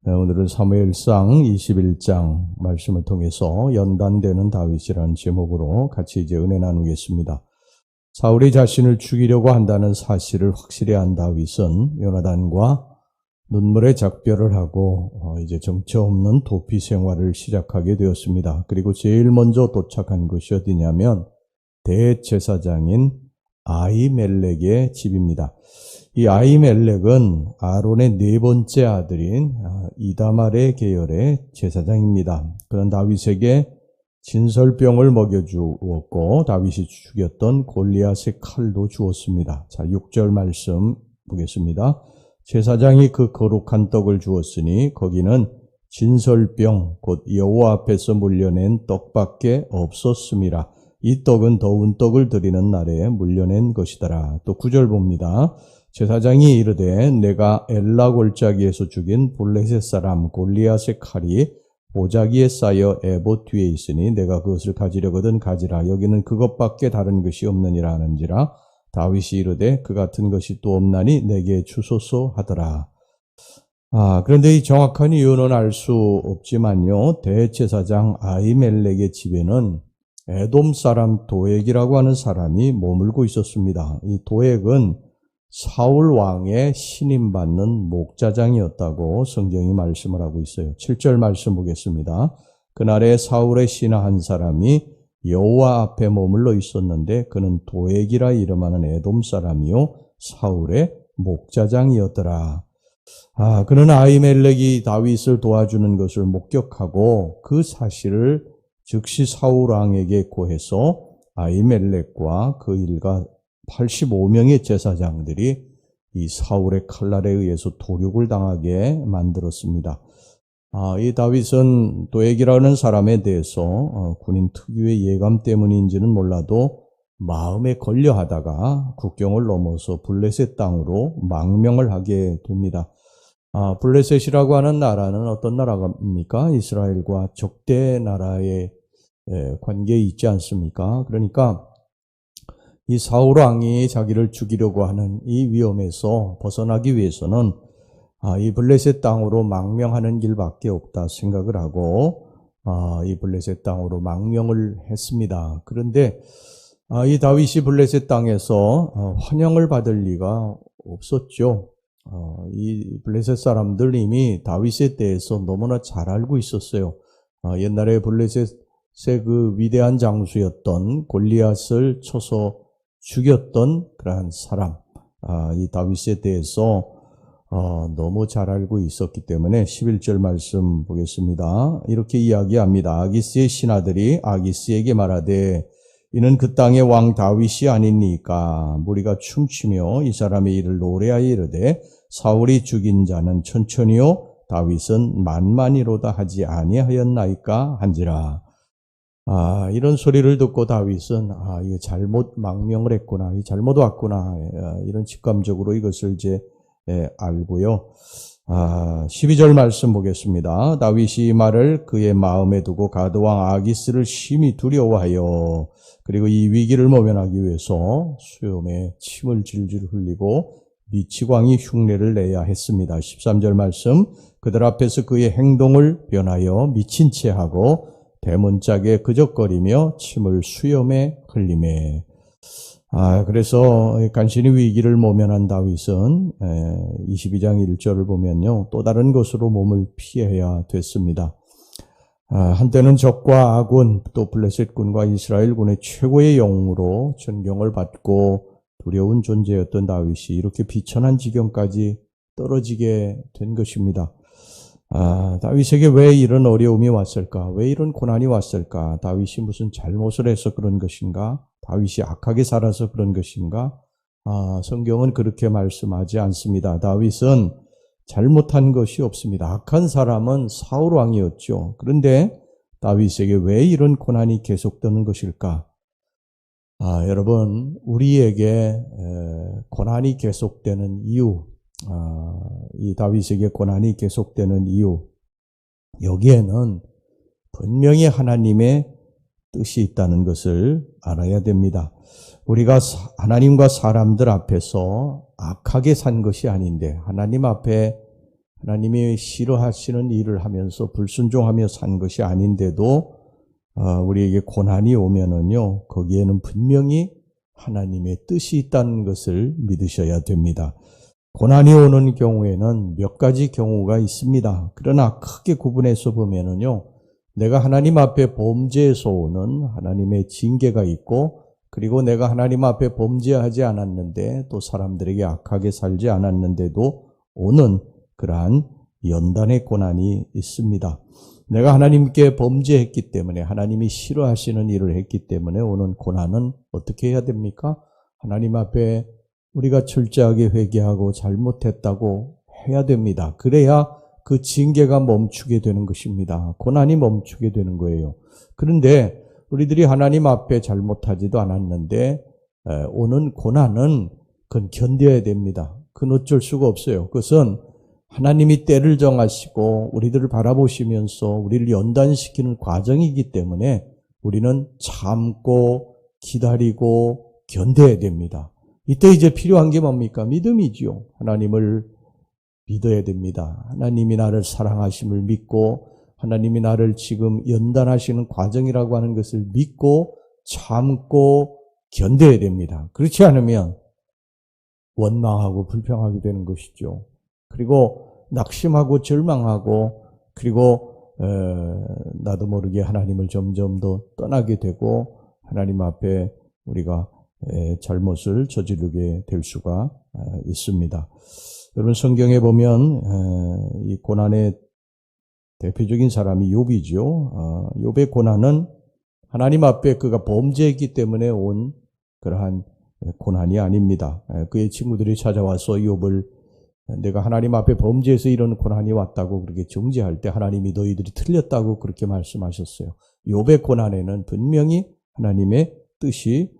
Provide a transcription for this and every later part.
오늘은 사무엘상 21장 말씀을 통해서 연단되는 다윗이라는 제목으로 같이 이제 은혜 나누겠습니다. 사울이 자신을 죽이려고 한다는 사실을 확실히 안 다윗은 요나단과 눈물의 작별을 하고 이제 정처 없는 도피 생활을 시작하게 되었습니다. 그리고 제일 먼저 도착한 곳이 어디냐면 대제사장인 아히멜렉의 집입니다. 이 아히멜렉은 아론의 네 번째 아들인 이다말의 계열의 제사장입니다. 그는 다윗에게 진설병을 먹여주었고 다윗이 죽였던 골리앗의 칼도 주었습니다. 자, 6절 말씀 보겠습니다. 제사장이 그 거룩한 떡을 주었으니 거기는 진설병 곧 여호와 앞에서 물려낸 떡밖에 없었음이라. 이 떡은 더운 떡을 드리는 날에 물려낸 것이더라. 또 9절 봅니다. 제사장이 이르되 내가 엘라 골짜기에서 죽인 블레셋 사람 골리앗의 칼이 보자기에 쌓여 에봇 뒤에 있으니 내가 그것을 가지려거든 가지라. 여기는 그것밖에 다른 것이 없느니라 하는지라. 다윗이 이르되 그 같은 것이 또 없나니 내게 주소서 하더라. 그런데 이 정확한 이유는 알 수 없지만요. 대제사장 아히멜렉의 집에는 에돔 사람 도액이라고 하는 사람이 머물고 있었습니다. 이 도액은 사울 왕의 신임받는 목자장이었다고 성경이 말씀을 하고 있어요. 7절 말씀 보겠습니다. 그날에 사울의 신하 한 사람이 여호와 앞에 머물러 있었는데 그는 도액이라 이름하는 에돔 사람이요 사울의 목자장이었더라. 그는 아히멜렉이 다윗을 도와주는 것을 목격하고 그 사실을 즉시 사울 왕에게 고해서 아히멜렉과 그 일가 85명의 제사장들이 이 사울의 칼날에 의해서 도륙을 당하게 만들었습니다. 이 다윗은 도액이라는 사람에 대해서 군인 특유의 예감 때문인지는 몰라도 마음에 걸려하다가 국경을 넘어서 블레셋 땅으로 망명을 하게 됩니다. 블레셋이라고 하는 나라는 어떤 나라입니까? 이스라엘과 적대 나라의 관계에 있지 않습니까? 그러니까 이 사울 왕이 자기를 죽이려고 하는 이 위험에서 벗어나기 위해서는 이 블레셋 땅으로 망명하는 길밖에 없다 생각을 하고 이 블레셋 땅으로 망명을 했습니다. 그런데 이 다윗이 블레셋 땅에서 환영을 받을 리가 없었죠. 이 블레셋 사람들 이미 다윗에 대해서 너무나 잘 알고 있었어요. 옛날에 블레셋의 그 위대한 장수였던 골리앗을 쳐서 죽였던 그러한 사람, 이 다윗에 대해서 너무 잘 알고 있었기 때문에 11절 말씀 보겠습니다. 이렇게 이야기합니다. 아기스의 신하들이 아기스에게 말하되 이는 그 땅의 왕 다윗이 아니니까 무리가 춤추며 이 사람의 일을 노래하여 이르되 사울이 죽인 자는 천천히요 다윗은 만만이로다 하지 아니하였나이까 한지라. 이런 소리를 듣고 다윗은 이게 잘못 망명을 했구나, 잘못 왔구나, 이런 직감적으로 이것을 이제 알고요. 12절 말씀 보겠습니다. 다윗이 이 말을 그의 마음에 두고 가드왕 아기스를 심히 두려워하여 그리고 이 위기를 모면하기 위해서 수염에 침을 질질 흘리고 미치광이 흉내를 내야 했습니다. 13절 말씀 그들 앞에서 그의 행동을 변하여 미친 채 하고 대문짝에 그적거리며 침을 수염에 흘리매. 그래서 간신히 위기를 모면한 다윗은 22장 1절을 보면요. 또 다른 곳으로 몸을 피해야 됐습니다. 한때는 적과 아군 또 블레셋군과 이스라엘군의 최고의 영웅으로 존경을 받고 두려운 존재였던 다윗이 이렇게 비천한 지경까지 떨어지게 된 것입니다. 다윗에게 왜 이런 어려움이 왔을까? 왜 이런 고난이 왔을까? 다윗이 무슨 잘못을 해서 그런 것인가? 다윗이 악하게 살아서 그런 것인가? 성경은 그렇게 말씀하지 않습니다. 다윗은 잘못한 것이 없습니다. 악한 사람은 사울 왕이었죠. 그런데 다윗에게 왜 이런 고난이 계속되는 것일까? 여러분, 우리에게 고난이 계속되는 이유, 이 다윗에게 고난이 계속되는 이유, 여기에는 분명히 하나님의 뜻이 있다는 것을 알아야 됩니다. 우리가 하나님과 사람들 앞에서 악하게 산 것이 아닌데 하나님 앞에 하나님이 싫어하시는 일을 하면서 불순종하며 산 것이 아닌데도 우리에게 고난이 오면은요, 거기에는 분명히 하나님의 뜻이 있다는 것을 믿으셔야 됩니다. 고난이 오는 경우에는 몇 가지 경우가 있습니다. 그러나 크게 구분해서 보면은요, 내가 하나님 앞에 범죄해서 오는 하나님의 징계가 있고, 그리고 내가 하나님 앞에 범죄하지 않았는데 또 사람들에게 악하게 살지 않았는데도 오는 그러한 연단의 고난이 있습니다. 내가 하나님께 범죄했기 때문에, 하나님이 싫어하시는 일을 했기 때문에 오는 고난은 어떻게 해야 됩니까? 하나님 앞에 우리가 철저하게 회개하고 잘못했다고 해야 됩니다. 그래야 그 징계가 멈추게 되는 것입니다. 고난이 멈추게 되는 거예요. 그런데 우리들이 하나님 앞에 잘못하지도 않았는데 오는 고난은 그건 견뎌야 됩니다. 그건 어쩔 수가 없어요. 그것은 하나님이 때를 정하시고 우리들을 바라보시면서 우리를 연단시키는 과정이기 때문에 우리는 참고 기다리고 견뎌야 됩니다. 이때 이제 필요한 게 뭡니까? 믿음이지요. 하나님을 믿어야 됩니다. 하나님이 나를 사랑하심을 믿고 하나님이 나를 지금 연단하시는 과정이라고 하는 것을 믿고 참고 견뎌야 됩니다. 그렇지 않으면 원망하고 불평하게 되는 것이죠. 그리고 낙심하고 절망하고 그리고 나도 모르게 하나님을 점점 더 떠나게 되고 하나님 앞에 우리가 잘못을 저지르게 될 수가 있습니다. 여러분 성경에 보면 이 고난의 대표적인 사람이 욥이죠. 욥의 고난은 하나님 앞에 그가 범죄했기 때문에 온 그러한 고난이 아닙니다. 그의 친구들이 찾아와서 욥을 내가 하나님 앞에 범죄해서 이런 고난이 왔다고 그렇게 정죄할 때 하나님이 너희들이 틀렸다고 그렇게 말씀하셨어요. 욥의 고난에는 분명히 하나님의 뜻이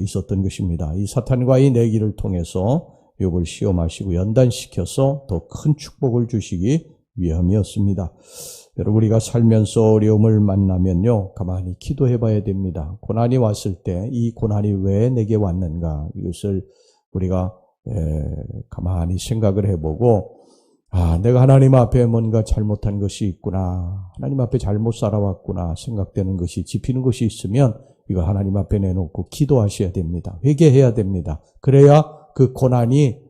있었던 것입니다. 이 사탄과의 내기를 통해서 욥을 시험하시고 연단시켜서 더 큰 축복을 주시기 위함이었습니다. 여러분 우리가 살면서 어려움을 만나면요 가만히 기도해 봐야 됩니다. 고난이 왔을 때 이 고난이 왜 내게 왔는가 이것을 우리가 가만히 생각을 해보고 내가 하나님 앞에 뭔가 잘못한 것이 있구나, 하나님 앞에 잘못 살아왔구나 생각되는 것이 짚이는 것이 있으면 이거 하나님 앞에 내놓고 기도하셔야 됩니다. 회개해야 됩니다. 그래야 그 고난이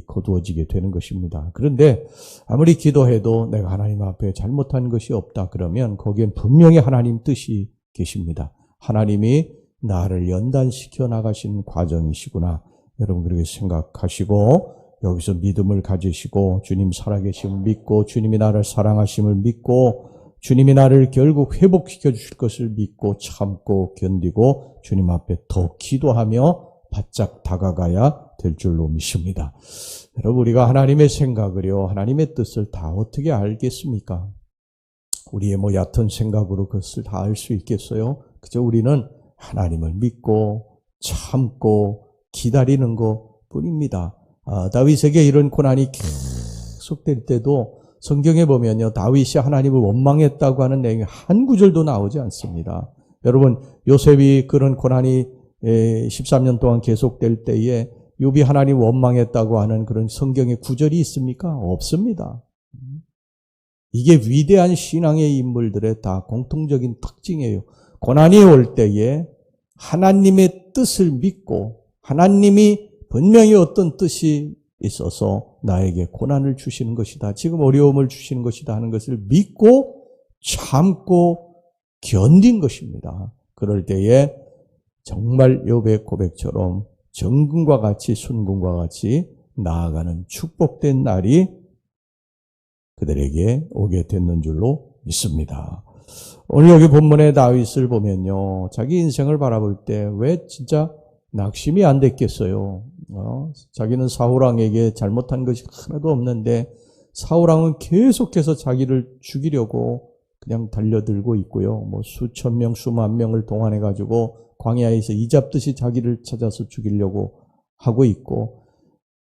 거두어지게 되는 것입니다. 그런데 아무리 기도해도 내가 하나님 앞에 잘못한 것이 없다 그러면 거기엔 분명히 하나님 뜻이 계십니다. 하나님이 나를 연단시켜 나가신 과정이시구나. 여러분 그렇게 생각하시고 여기서 믿음을 가지시고 주님 살아계심을 믿고 주님이 나를 사랑하심을 믿고 주님이 나를 결국 회복시켜 주실 것을 믿고 참고 견디고 주님 앞에 더 기도하며 바짝 다가가야 될 줄로 믿습니다. 여러분 우리가 하나님의 생각을요 하나님의 뜻을 다 어떻게 알겠습니까? 우리의 얕은 생각으로 그것을 다 알 수 있겠어요? 그저 우리는 하나님을 믿고 참고 기다리는 것 뿐입니다. 다윗에게 이런 고난이 계속될 때도 성경에 보면요 다윗이 하나님을 원망했다고 하는 내용이 한 구절도 나오지 않습니다. 여러분 요셉이 그런 고난이 13년 동안 계속될 때에 욥이 하나님 원망했다고 하는 그런 성경의 구절이 있습니까? 없습니다. 이게 위대한 신앙의 인물들의 다 공통적인 특징이에요. 고난이 올 때에 하나님의 뜻을 믿고 하나님이 분명히 어떤 뜻이 있어서 나에게 고난을 주시는 것이다, 지금 어려움을 주시는 것이다 하는 것을 믿고 참고 견딘 것입니다. 그럴 때에 정말 욥의 고백처럼 정금과 같이 순금과 같이 나아가는 축복된 날이 그들에게 오게 됐는 줄로 믿습니다. 오늘 여기 본문의 다윗을 보면요 자기 인생을 바라볼 때 왜 진짜 낙심이 안 됐겠어요. 자기는 사울왕에게 잘못한 것이 하나도 없는데 사울왕은 계속해서 자기를 죽이려고 그냥 달려들고 있고요. 수천 명, 수만 명을 동원해가지고 광야에서 이잡듯이 자기를 찾아서 죽이려고 하고 있고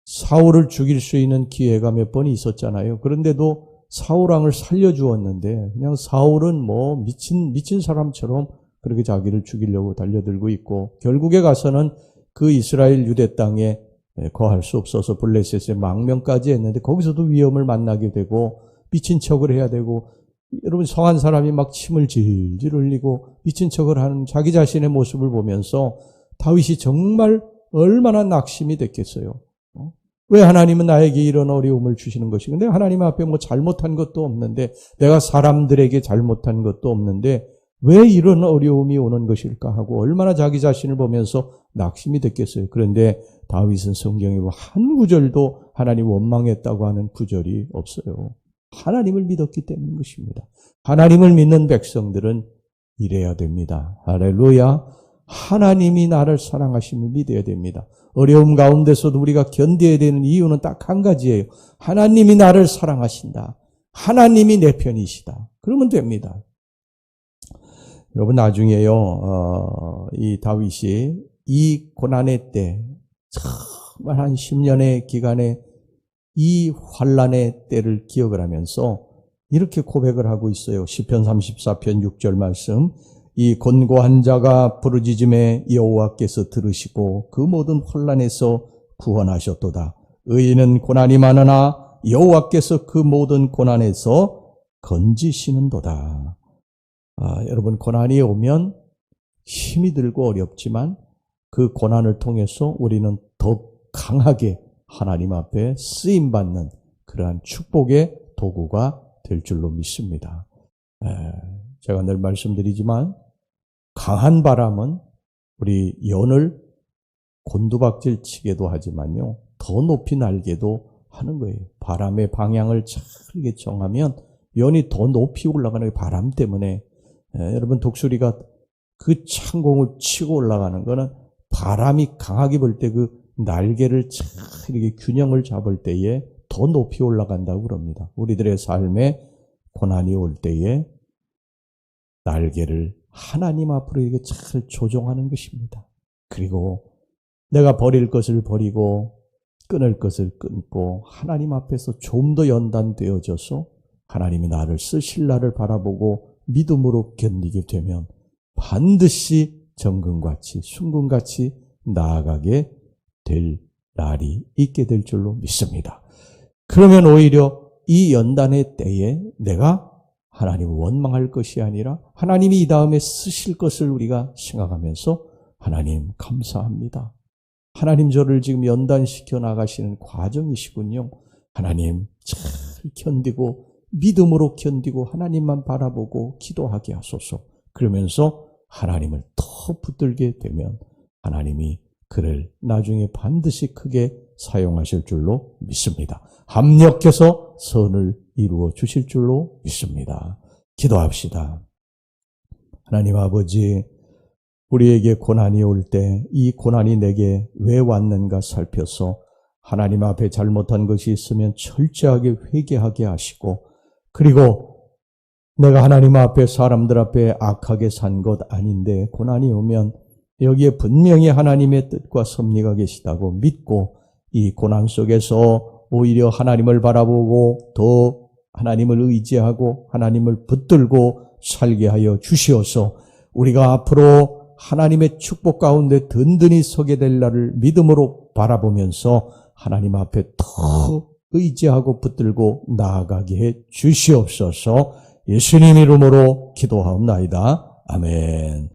사울을 죽일 수 있는 기회가 몇 번 있었잖아요. 그런데도 사울왕을 살려주었는데 그냥 사울은 미친 사람처럼 그렇게 자기를 죽이려고 달려들고 있고 결국에 가서는 그 이스라엘 유대 땅에 거할 수 없어서 블레셋의 망명까지 했는데 거기서도 위험을 만나게 되고 미친 척을 해야 되고 여러분 성한 사람이 막 침을 질질 흘리고 미친 척을 하는 자기 자신의 모습을 보면서 다윗이 정말 얼마나 낙심이 됐겠어요. 왜 하나님은 나에게 이런 어려움을 주시는 것이? 근데 하나님 앞에 뭐 잘못한 것도 없는데 내가 사람들에게 잘못한 것도 없는데 왜 이런 어려움이 오는 것일까 하고 얼마나 자기 자신을 보면서 낙심이 됐겠어요. 그런데 다윗은 성경에 한 구절도 하나님 원망했다고 하는 구절이 없어요. 하나님을 믿었기 때문인 것입니다. 하나님을 믿는 백성들은 이래야 됩니다. 할렐루야. 하나님이 나를 사랑하심을 믿어야 됩니다. 어려움 가운데서도 우리가 견뎌야 되는 이유는 딱 한 가지예요. 하나님이 나를 사랑하신다. 하나님이 내 편이시다. 그러면 됩니다. 여러분 나중에요. 이 다윗이 이 고난의 때 정말 한 10년의 기간에 이 환난의 때를 기억을 하면서 이렇게 고백을 하고 있어요. 시편 34편 6절 말씀. 이 곤고한 자가 부르짖음에 여호와께서 들으시고 그 모든 환난에서 구원하셨도다. 의인은 고난이 많으나 여호와께서 그 모든 고난에서 건지시는도다. 여러분 고난이 오면 힘이 들고 어렵지만 그 고난을 통해서 우리는 더 강하게 하나님 앞에 쓰임받는 그러한 축복의 도구가 될 줄로 믿습니다. 제가 늘 말씀드리지만 강한 바람은 우리 연을 곤두박질 치게도 하지만요. 더 높이 날게도 하는 거예요. 바람의 방향을 잘 정하면 연이 더 높이 올라가는 게 바람 때문에 여러분 독수리가 그 창공을 치고 올라가는 거는 바람이 강하게 불 때 그 날개를 잘 이렇게 균형을 잡을 때에 더 높이 올라간다고 그럽니다. 우리들의 삶에 고난이 올 때에 날개를 하나님 앞으로 이렇게 잘 조종하는 것입니다. 그리고 내가 버릴 것을 버리고 끊을 것을 끊고 하나님 앞에서 좀 더 연단되어져서 하나님이 나를 쓰실 날을 바라보고 믿음으로 견디게 되면 반드시 정금같이 순금같이 나아가게 될 날이 있게 될 줄로 믿습니다. 그러면 오히려 이 연단의 때에 내가 하나님을 원망할 것이 아니라 하나님이 이 다음에 쓰실 것을 우리가 생각하면서 하나님 감사합니다. 하나님 저를 지금 연단시켜 나가시는 과정이시군요. 하나님 잘 견디고 믿음으로 견디고 하나님만 바라보고 기도하게 하소서. 그러면서 하나님을 더 붙들게 되면 하나님이 그를 나중에 반드시 크게 사용하실 줄로 믿습니다. 합력해서 선을 이루어 주실 줄로 믿습니다. 기도합시다. 하나님 아버지, 우리에게 고난이 올 때 이 고난이 내게 왜 왔는가 살펴서 하나님 앞에 잘못한 것이 있으면 철저하게 회개하게 하시고 그리고 내가 하나님 앞에 사람들 앞에 악하게 산 것 아닌데 고난이 오면 여기에 분명히 하나님의 뜻과 섭리가 계시다고 믿고 이 고난 속에서 오히려 하나님을 바라보고 더 하나님을 의지하고 하나님을 붙들고 살게 하여 주시어서 우리가 앞으로 하나님의 축복 가운데 든든히 서게 될 날을 믿음으로 바라보면서 하나님 앞에 더 의지하고 붙들고 나아가게 해 주시옵소서. 예수님 이름으로 기도하옵나이다. 아멘.